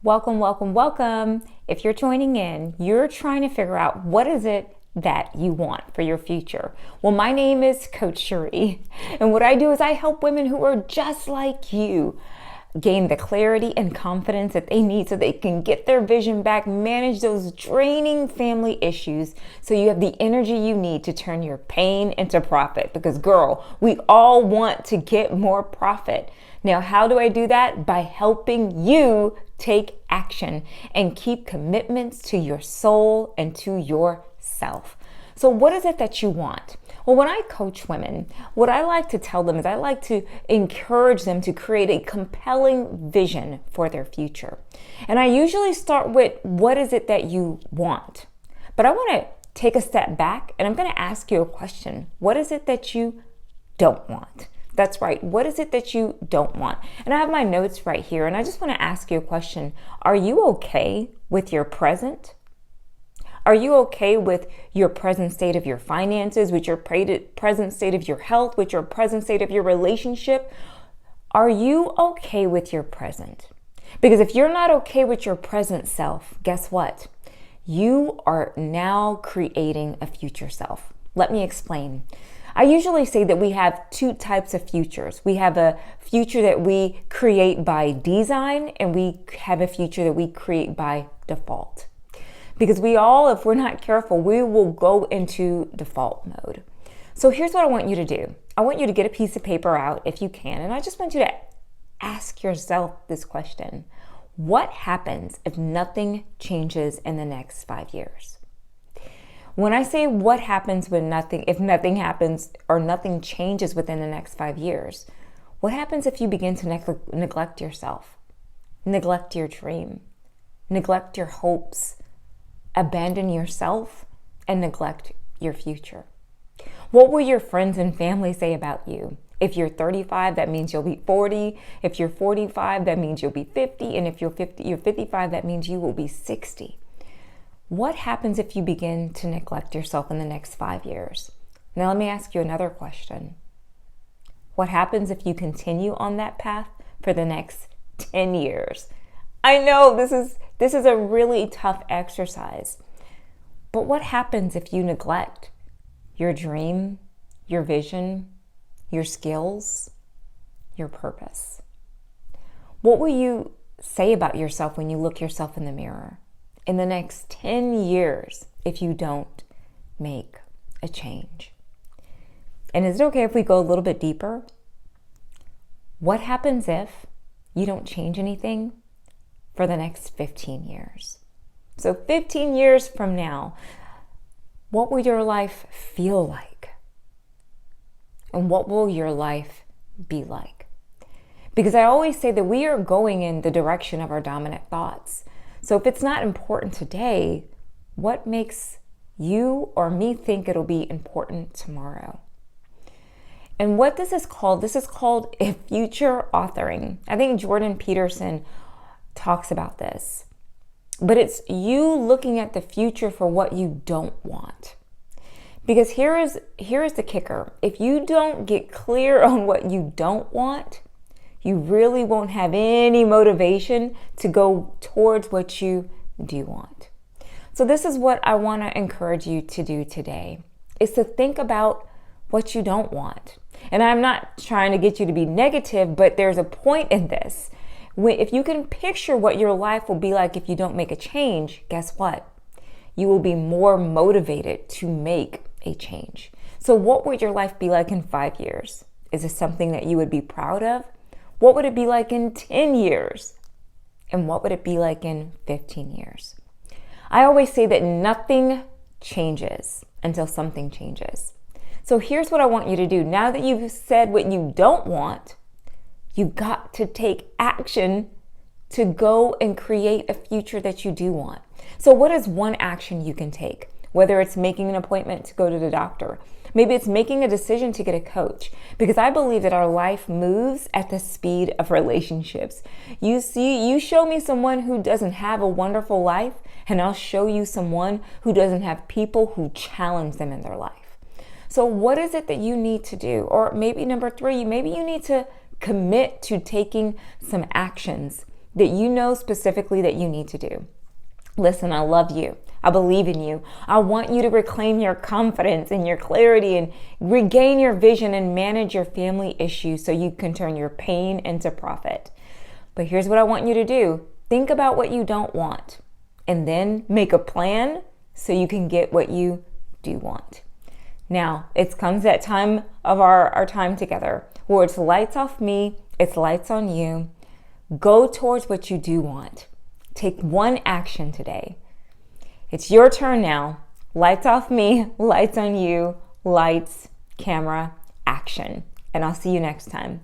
Welcome, welcome, welcome. If you're joining in, you're trying to figure out what is it that you want for your future. Well, my name is Coach Cherie, and what I do is I help women who are just like you gain the clarity and confidence that they need so they can get their vision back, manage those draining family issues, so you have the energy you need to turn your pain into profit. Because girl, we all want to get more profit. Now, how do I do that? By helping you take action and keep commitments to your soul and to yourself. So what is it that you want? Well, when I coach women, what I like to tell them is I like to encourage them to create a compelling vision for their future. And I usually start with, what is it that you want? But I want to take a step back and I'm going to ask you a question. What is it that you don't want? That's right. What is it that you don't want? And I have my notes right here, and I just want to ask you a question. Are you okay with your present? Are you okay with your present state of your finances, with your present state of your health, with your present state of your relationship? Are you okay with your present? Because if you're not okay with your present self, guess what? You are now creating a future self. Let me explain. I usually say that we have two types of futures. We have a future that we create by design, and we have a future that we create by default. Because we all, if we're not careful, we will go into default mode. So here's what I want you to do. I want you to get a piece of paper out if you can, and I just want you to ask yourself this question. What happens if nothing changes in the next 5 years? When I say what happens when if nothing happens or nothing changes within the next 5 years, what happens if you begin to neglect yourself, neglect your dream, neglect your hopes, abandon yourself, and neglect your future? What will your friends and family say about you? If you're 35, that means you'll be 40. If you're 45, that means you'll be 50. And if you're 55, that means you will be 60. What happens if you begin to neglect yourself in the next 5 years? Now, let me ask you another question. What happens if you continue on that path for the next 10 years? I know this is a really tough exercise, but what happens if you neglect your dream, your vision, your skills, your purpose? What will you say about yourself when you look yourself in the mirror in the next 10 years if you don't make a change? And is it okay if we go a little bit deeper? What happens if you don't change anything for the next 15 years? So 15 years from now, what will your life feel like? And what will your life be like? Because I always say that we are going in the direction of our dominant thoughts. So if it's not important today, what makes you or me think it'll be important tomorrow? And what this is called a future authoring. I think Jordan Peterson talks about this. But it's you looking at the future for what you don't want. Because here is the kicker. If you don't get clear on what you don't want, you really won't have any motivation to go towards what you do want. So this is what I want to encourage you to do today, is to think about what you don't want. And I'm not trying to get you to be negative, but there's a point in this. If you can picture what your life will be like if you don't make a change, guess what? You will be more motivated to make a change. So what would your life be like in 5 years? Is it something that you would be proud of? What would it be like in 10 years? And what would it be like in 15 years? I always say that nothing changes until something changes. So here's what I want you to do. Now that you've said what you don't want, you've got to take action to go and create a future that you do want. So what is one action you can take? Whether it's making an appointment to go to the doctor, maybe it's making a decision to get a coach, because I believe that our life moves at the speed of relationships. You show me someone who doesn't have a wonderful life, and I'll show you someone who doesn't have people who challenge them in their life. So what is it that you need to do? Or maybe number 3, maybe you need to commit to taking some actions that you know specifically that you need to do. Listen, I love you. I believe in you. I want you to reclaim your confidence and your clarity and regain your vision and manage your family issues so you can turn your pain into profit. But here's what I want you to do. Think about what you don't want and then make a plan so you can get what you do want. Now, it comes that time of our time together where it's lights off me, it's lights on you. Go towards what you do want. Take one action today. It's your turn now. Lights off me, lights on you, lights, camera, action. And I'll see you next time.